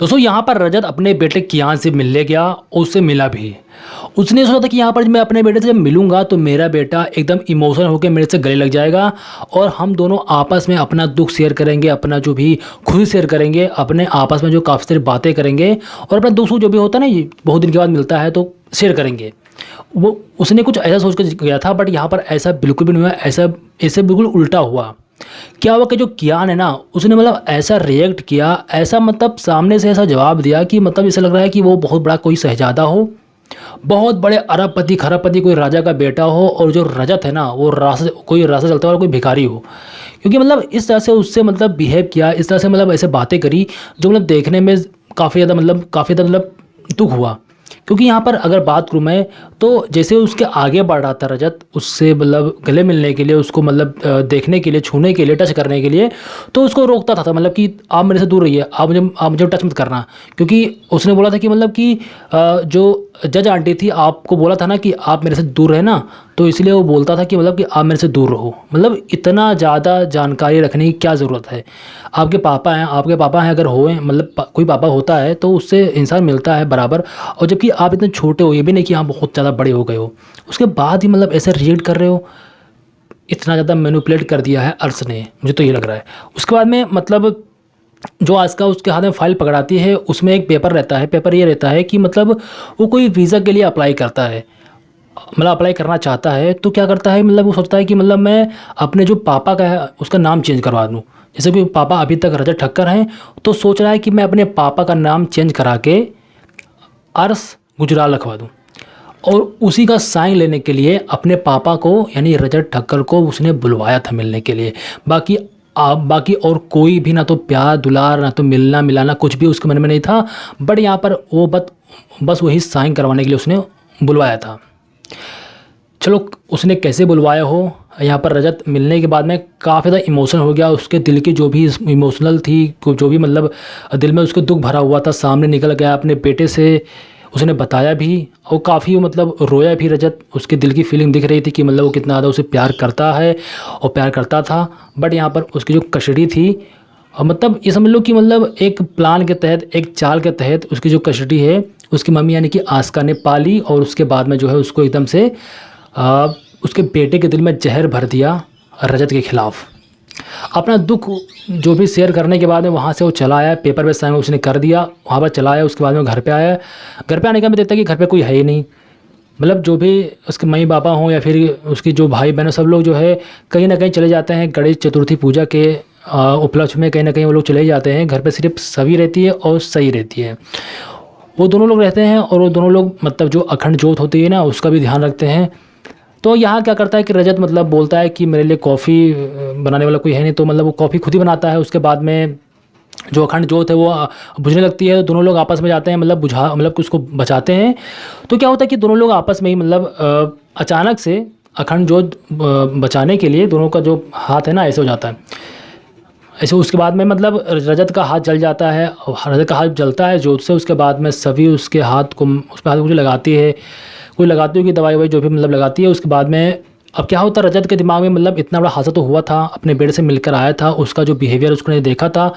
दोस्तों यहाँ पर रजत अपने बेटे कियान से मिलने गया और उससे मिला भी। उसने सोचा था कि यहाँ पर मैं अपने बेटे से जब मिलूंगा तो मेरा बेटा एकदम इमोशनल होकर मेरे से गले लग जाएगा और हम दोनों आपस में अपना दुख शेयर करेंगे, अपना जो भी खुशी शेयर करेंगे, अपने आपस में जो काफ़ी सारी बातें करेंगे और अपना दुख जो भी होता है ना, ये बहुत दिन के बाद मिलता है तो शेयर करेंगे। वो उसने कुछ ऐसा सोच कर गया था, बट यहाँ पर ऐसा बिल्कुल भी नहीं हुआ। ऐसा ऐसे बिल्कुल उल्टा हुआ। क्या हुआ कि जो कियान है ना, उसने मतलब ऐसा रिएक्ट किया, ऐसा मतलब सामने से ऐसा जवाब दिया कि मतलब ऐसा लग रहा है कि वो बहुत बड़ा कोई शहजादा हो, बहुत बड़े अरबपति खरबपति कोई राजा का बेटा हो, और जो रजत है ना वो कोई रास्ता चलता हुआ कोई भिखारी हो। क्योंकि मतलब इस तरह से उससे मतलब बिहेव किया, इस तरह से मतलब ऐसे बातें करी जो मतलब देखने में काफ़ी ज़्यादा मतलब दुख हुआ। क्योंकि यहाँ पर अगर बात करूँ मैं, तो जैसे उसके आगे बढ़ रहा था रजत, उससे मतलब गले मिलने के लिए, उसको मतलब देखने के लिए, छूने के लिए, टच करने के लिए, तो उसको रोकता था मतलब कि आप मेरे से दूर रहिए, आप मुझे टच मत करना। क्योंकि उसने बोला था कि मतलब कि जो जज आंटी थी, आपको बोला था ना कि आप मेरे से दूर रहे ना, तो इसलिए वो बोलता था कि मतलब कि आप मेरे से दूर रहो। मतलब इतना ज़्यादा जानकारी रखने की क्या ज़रूरत है। आपके पापा हैं अगर होए, मतलब कोई पापा होता है तो उससे इंसान मिलता है बराबर। और जबकि आप इतने छोटे हो, ये भी नहीं कि आप बहुत ज़्यादा बड़े हो गए हो, उसके बाद ही मतलब ऐसे रिएक्ट कर रहे हो। इतना ज़्यादा मैनिपुलेट कर दिया है अर्श ने, मुझे तो ये लग रहा है। उसके बाद में मतलब जो आज का उसके हाथ में फ़ाइल पकड़ाती है, उसमें एक पेपर रहता है। पेपर ये रहता है कि मतलब वो कोई वीज़ा के लिए अप्लाई करता है, मतलब अप्लाई करना चाहता है, तो क्या करता है, मतलब वो सोचता है कि मतलब मैं अपने जो पापा का है उसका नाम चेंज करवा दूँ। जैसे कि पापा अभी तक रजत ठक्कर हैं, तो सोच रहा है कि मैं अपने पापा का नाम चेंज करा के अर्श गुजराल रखवा दूँ। और उसी का साइन लेने के लिए अपने पापा को यानी रजत ठक्कर को उसने बुलवाया था मिलने के लिए। बाकी और कोई भी, ना तो प्यार दुलार, ना तो मिलना मिलाना, कुछ भी उसके मन में नहीं था। बट यहाँ पर वो बस वही साइन करवाने के लिए उसने बुलवाया था। चलो, उसने कैसे बुलवाया हो, यहाँ पर रजत मिलने के बाद में काफ़ी ज़्यादा इमोशनल हो गया। उसके दिल की जो भी इमोशनल थी, जो भी मतलब दिल में उसके दुख भरा हुआ था, सामने निकल गया अपने बेटे से। उसने बताया भी और काफ़ी मतलब रोया भी रजत। उसके दिल की फीलिंग दिख रही थी कि मतलब वो कितना ज़्यादा उसे प्यार करता है और प्यार करता था। बट यहाँ पर उसकी जो कस्टडी थी, और मतलब ये समझ लो कि मतलब एक प्लान के तहत, एक चाल के तहत उसकी जो कस्टडी है, उसकी मम्मी यानी कि आस्का ने पाली। और उसके बाद में जो है उसको एकदम से उसके बेटे के दिल में जहर भर दिया रजत के खिलाफ। अपना दुख जो भी शेयर करने के बाद में वहाँ से वो चला आया, पेपर पे साइन उसने कर दिया, वहाँ पर चला आया। उसके बाद में घर पे आया। घर पे आने का मैं देखता कि घर पे कोई है ही नहीं। मतलब जो भी उसके मम्मी पापा हों या फिर उसकी जो भाई बहन, सब लोग जो है कहीं ना कहीं चले जाते हैं। गणेश चतुर्थी पूजा के उपलक्ष्य में कहीं ना कहीं वो लोग चले जाते हैं। घर पे सिर्फ सभी रहती है और सही रहती है। वो दोनों लोग रहते हैं और वो दोनों लोग मतलब जो अखंड जोत होती है ना, उसका भी ध्यान रखते हैं। तो यहाँ क्या करता है कि रजत मतलब बोलता है कि मेरे लिए कॉफ़ी बनाने वाला कोई है नहीं, तो मतलब वो कॉफ़ी खुद ही बनाता है। उसके बाद में जो अखंड जोत है वो बुझने लगती है। तो दोनों लोग आपस में जाते हैं, मतलब उसको बचाते हैं। तो क्या होता है कि दोनों लोग आपस में ही मतलब अचानक से अखंड जोत बचाने के लिए दोनों का जो हाथ है ना, ऐसे हो जाता है। ऐसे उसके बाद में मतलब रजत का हाथ जल जाता है, रजत का हाथ जलता है जोत से। उसके बाद में सभी उसके हाथ को, उस पर हाथ को जो लगाती है, कोई लगाती होगी दवाई ववाई जो भी मतलब लगाती है। उसके बाद में अब क्या होता है, रजत के दिमाग में मतलब इतना बड़ा हादसा तो हुआ था, अपने बेटे से मिलकर आया था, उसका जो बिहेवियर उसने देखा था।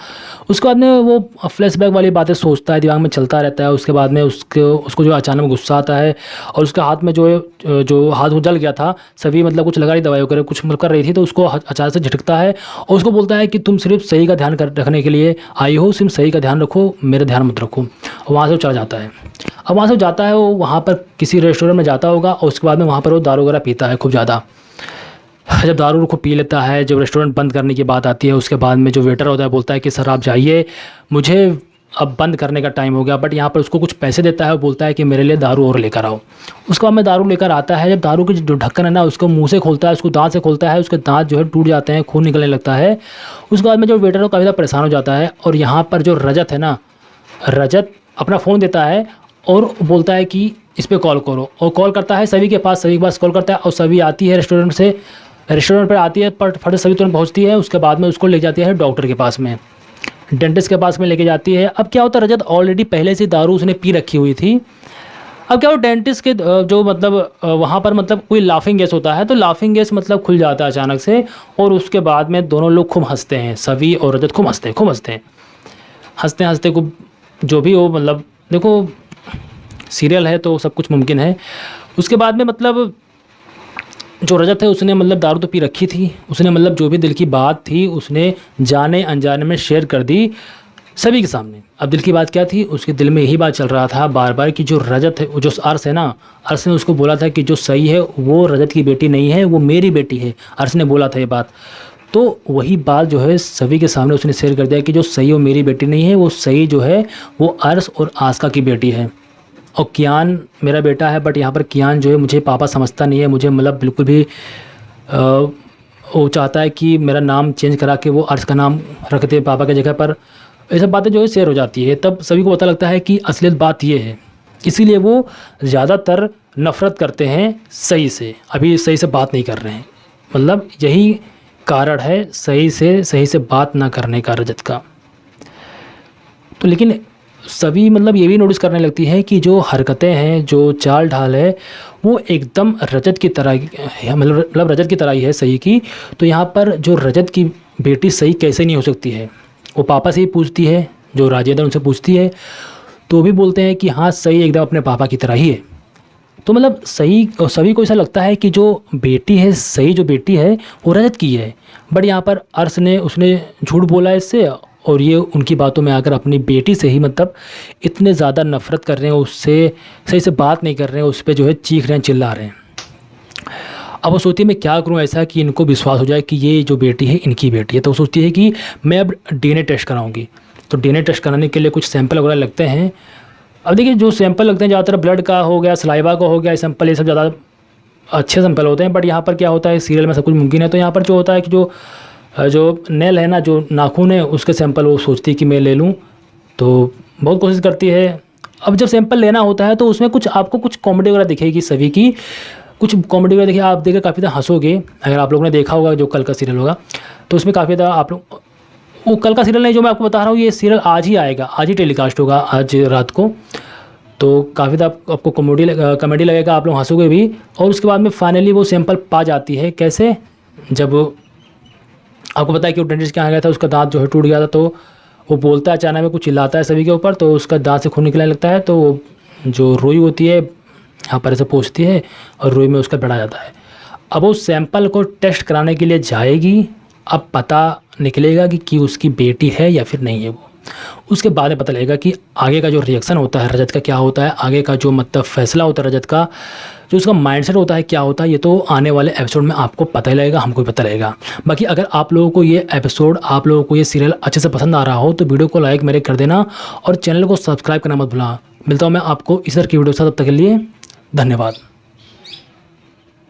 उसके बाद में वो फ्लैशबैक वाली बातें सोचता है, दिमाग में चलता रहता है। उसके बाद में उसको जो अचानक गुस्सा आता है और उसके हाथ में जो हाथ वो जल गया था, सभी मतलब कुछ लगा रही दवाई वगैरह कुछ मतलब कर रही थी, तो उसको अचानक से झटकता है और उसको बोलता है कि तुम सिर्फ सही का ध्यान रखने के लिए आई हो, सिर्फ सही का ध्यान रखो, मेरा ध्यान मत रखो। और वहाँ से वो चला जाता है। अब वहाँ से जाता है, वो वहाँ पर किसी रेस्टोरेंट में जाता होगा और उसके बाद में वहाँ पर वो दारू वगैरह पीता है खूब ज़्यादा। जब दारू को पी लेता है, जब रेस्टोरेंट बंद करने की बात आती है, उसके बाद में जो वेटर होता है बोलता है कि सर आप जाइए, मुझे अब बंद करने का टाइम हो गया। बट यहाँ पर उसको कुछ पैसे देता है और बोलता है कि मेरे लिए दारू और लेकर आओ। उसके बाद में दारू लेकर आता है। जब दारू की जो ढक्कन है ना, उसको मुँह से खोलता है, उसको दाँत से खोलता है, उसके दाँत जो है टूट जाते हैं, खून निकलने लगता है। उसके बाद में जो वेटर है काफ़ी ज़्यादा परेशान हो जाता है। और यहाँ पर जो रजत है ना, रजत अपना फ़ोन देता है और बोलता है कि इस पर कॉल करो, और कॉल करता है सभी के पास कॉल करता है। और सभी आती है रेस्टोरेंट पर आती है, पर फट सभी तुरंत पहुंचती है। उसके बाद में उसको ले जाती है डॉक्टर के पास में, डेंटिस्ट के पास में लेके जाती है। अब क्या होता है, रजत ऑलरेडी पहले से दारू उसने पी रखी हुई थी। अब क्या हो, डेंटिस्ट के जो मतलब वहाँ पर मतलब कोई लाफिंग गैस होता है, तो लाफिंग गैस मतलब खुल जाता है अचानक से। और उसके बाद में दोनों लोग खूब हंसते हैं, सभी और रजत खूब हंसते हैं, हंसते हंसते खूब जो भी हो, मतलब देखो सीरियल है तो सब कुछ मुमकिन है। उसके बाद में मतलब जो रजत है उसने मतलब दारू तो पी रखी थी, उसने मतलब जो भी दिल की बात थी उसने जाने अनजाने में शेयर कर दी सभी के सामने। अब दिल की बात क्या थी, उसके दिल में यही बात चल रहा था बार बार कि जो रजत है, वो जो अर्श है ना, अर्श ने उसको बोला था कि जो सही है वो रजत की बेटी नहीं है, वो मेरी बेटी है। अर्श ने बोला था ये बात, तो वही बात जो है सभी के सामने उसने शेयर कर दिया कि जो सही वो मेरी बेटी नहीं है, वो सही जो है वो अर्श और आस्का की बेटी है। और कियान मेरा बेटा है, बट यहाँ पर कियान जो है मुझे पापा समझता नहीं है, मुझे मतलब बिल्कुल भी वो चाहता है कि मेरा नाम चेंज करा के वो अर्श का नाम रख दे पापा की जगह पर। ये सब बातें जो है शेयर हो जाती है, तब सभी को पता लगता है कि असलियत बात ये है। इसीलिए वो ज़्यादातर नफ़रत करते हैं सही से, अभी सही से बात नहीं कर रहे हैं। मतलब यही कारण है सही से बात ना करने का रजत का। तो लेकिन सभी मतलब ये भी नोटिस करने लगती है कि जो हरकतें हैं, जो चाल ढाल है, वो एकदम रजत की तरह है, मतलब रजत की तरह ही है सही की। तो यहाँ पर जो रजत की बेटी सही कैसे नहीं हो सकती है, वो पापा से ही पूछती है, जो राजेंद्र उनसे पूछती है, तो भी बोलते हैं कि हाँ सही एकदम अपने पापा की तरह ही है। तो मतलब सही सभी को ऐसा लगता है कि जो बेटी है, सही जो बेटी है वो रजत की है। बट यहाँ पर अर्श ने उसने झूठ बोला इससे, और ये उनकी बातों में आकर अपनी बेटी से ही मतलब इतने ज़्यादा नफ़रत कर रहे हैं, उससे सही से बात नहीं कर रहे हैं, उस पर जो है चीख रहे हैं, चिल्ला रहे हैं। अब वो सोचती है मैं क्या करूँ ऐसा कि इनको विश्वास हो जाए कि ये जो बेटी है इनकी बेटी है। तो वो सोचती है कि मैं अब डीएनए टेस्ट कराऊंगी। तो डीएनए टेस्ट कराने के लिए कुछ सैंपल वगैरह लगते हैं। अब देखिए जो सैंपल लगते हैं ज़्यादातर ब्लड का हो गया, सलाइवा का हो गया, सैंपल ये सब ज़्यादा अच्छे सैंपल होते हैं। बट यहाँ पर क्या होता है, सीरियल में सब कुछ मुमकिन है। तो यहाँ पर जो होता है कि जो नेल है ना, जो नाखून है, उसके सैंपल वो सोचती है कि मैं ले लूँ। तो बहुत कोशिश करती है। अब जब सैंपल लेना होता है तो उसमें कुछ आपको कुछ कॉमेडी वगैरह दिखेगी, सभी की कुछ कॉमेडी वगैरह देखिए, आप देखिए काफ़ी ज़्यादा हंसोगे। अगर आप लोगों ने देखा होगा जो कल का सीरियल होगा, तो उसमें काफ़ी ज़्यादा आप लोग, वो कल का सीरियल नहीं जो मैं आपको बता रहा हूँ, ये सीरियल आज ही आएगा, आज ही टेलीकास्ट होगा आज रात को। तो काफ़ी ज़्यादा आपको कॉमेडी लगेगा, आप लोग हंसोगे भी। और उसके बाद में फाइनली वो सैंपल पा जाती है। कैसे? जब आपको पता है कि वो डेंटिस्ट के यहाँ गया था, उसका दांत जो है टूट गया था, तो वो बोलता है अचानक में, कुछ चिल्लाता है सभी के ऊपर, तो उसका दांत से खून निकलने लगता है। तो जो रुई होती है यहाँ पर ऐसे पहुँचती है और रुई में उसका ब्लड आ जाता है। अब उस सैंपल को टेस्ट कराने के लिए जाएगी। अब पता निकलेगा कि उसकी बेटी है या फिर नहीं है वो। उसके बाद में पता लगेगा कि आगे का जो रिएक्शन होता है रजत का क्या होता है, आगे का जो मतलब फैसला होता है रजत का, जो उसका माइंडसेट होता है क्या होता है, ये तो आने वाले एपिसोड में आपको पता ही लगेगा, हमको भी पता लगेगा। बाकी अगर आप लोगों को ये एपिसोड, आप लोगों को ये सीरियल अच्छे से पसंद आ रहा हो तो वीडियो को लाइक मेरे कर देना और चैनल को सब्सक्राइब करना मत भूलना। मिलता हूँ मैं आपको इस तरह की वीडियो के साथ, तब तक के लिए धन्यवाद।